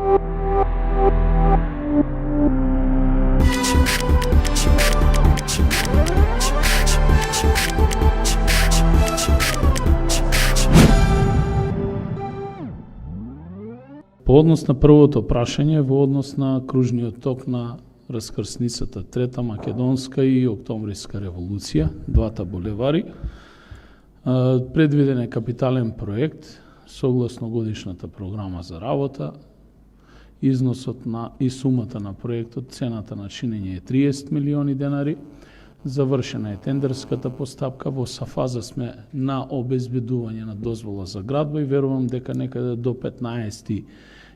По однос на првото прашање, во однос на кружниот ток на раскрсницата Трета Македонска и Октомвриска револуција, двата булевари, предвиден е капитален проект согласно годишната програма за работа. Износот и сумата на проектот, цената на чинење е 30 милиони денари. Завршена е тендерската постапка, во фаза сме на обезбедување на дозвола за градба и верувам дека некаде до 15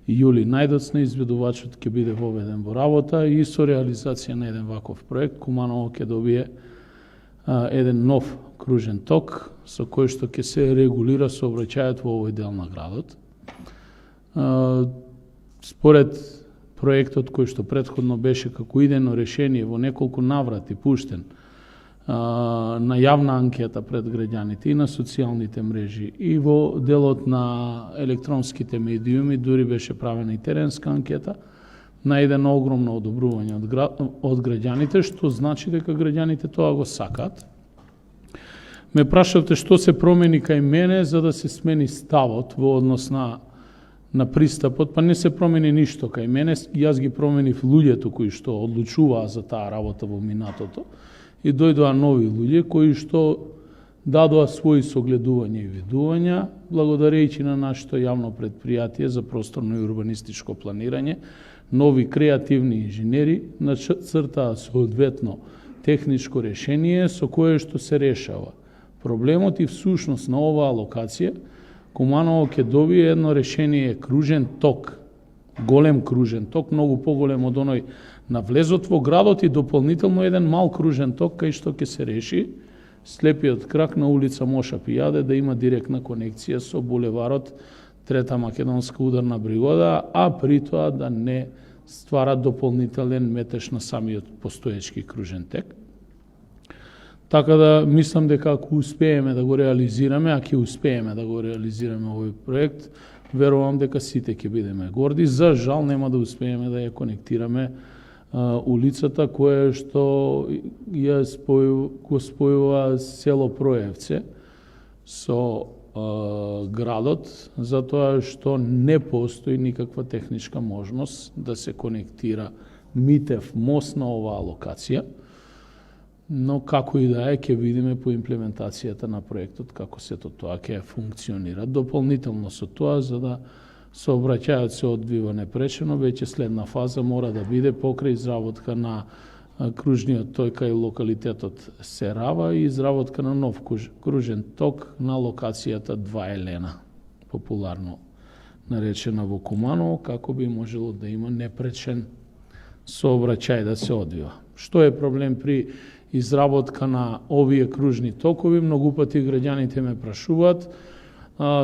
јули најдоцна изведувачот ќе биде воведен во работа и со реализација на еден ваков проект Куманово ќе добие еден нов кружен ток со кој што ќе се регулира сообраќајот во овој дел на градот. Според проектот кој што претходно беше како идејно решение во неколку наврати пуштен на јавна анкета пред граѓаните и на социјалните мрежи и во делот на електронските медиуми, дури беше правена и теренска анкета, најдено огромно одобрување од граѓаните, што значи дека граѓаните тоа го сакаат. Ме прашавте што се промени кај мене за да се смени ставот во однос на пристапот, па не се промени ништо кај мене, јас ги променив луѓето кои што одлучуваа за таа работа во минатото и дојдоа нови луѓе кои што дадоа своји согледувања и видувања, благодарејќи на нашето јавно предпријатие за просторно и урбанистичко планирање, нови креативни инженери нацртаа соодветно техничко решение со кое што се решава проблемот и всушност на оваа локација. Куманово ќе добие едно решение кружен ток, голем кружен ток, многу поголем од оној на влезот во градот и дополнително еден мал кружен ток кај што ќе се реши слепиот крак на улица Моша Пијаде да има директна конекција со булеварот Трета Македонска ударна бригода, а при тоа да не ствара дополнителен метеж на самиот постоечки кружен тек. Така да мислам дека ако успееме да го реализираме, а ќе успееме да го реализираме овој проект, верувам дека сите ќе бидеме горди. За жал нема да успееме да ја конектираме улицата која што го спојува село Проевце со градот, затоа што не постои никаква техничка можност да се конектира Митев мост на оваа локација. Но како и да е, ќе видиме по имплементацијата на проектот како сето тоа ќе функционира. Дополнително со тоа, за да сообраќајот се одвива непречено, веќе следна фаза мора да биде покрај изработка на кружниот ток кај локалитетот Серава и изработка на нов кружен ток на локацијата 2 Елена, популарно наречена во Куманово, како би можело да има непречен сообраќај да се одвива. Што е проблем при изработка на овие кружни токови? Многу пати граѓаните ме прашуваат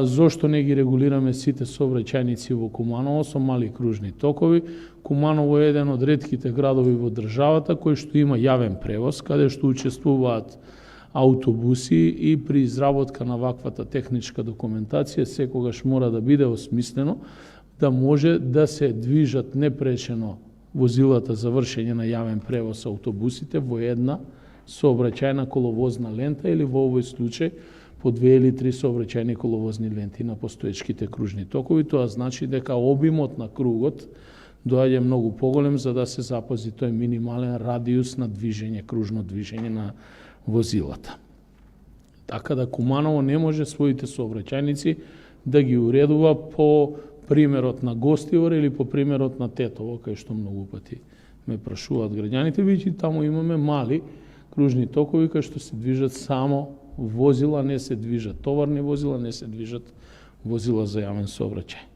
зошто не ги регулираме сите сообраќајници во Куманово со мали кружни токови. Куманово е еден од ретките градови во државата кој што има јавен превоз, каде што учествуваат автобуси и при изработка на ваквата техничка документација секогаш мора да биде осмислено да може да се движат непречено возилата за вршење на јавен превоз автобусите во една сообраќајна коловозна лента или во овој случај по 2 или 3 сообраќајни коловозни ленти на постоечките кружни токови. Тоа значи дека обимот на кругот доаѓа многу поголем за да се запази тој минимален радиус на движење, кружно движење на возилата. Така да Куманово не може своите сообраќајници да ги уредува по примерот на Гостивар или по примерот на Тетово, кај што многу пати ме прашуваат граѓаните, веќе таму имаме мали кружни токови кај што се движат само возила, не се движат товарни возила, не се движат возила за јавен сообраќај.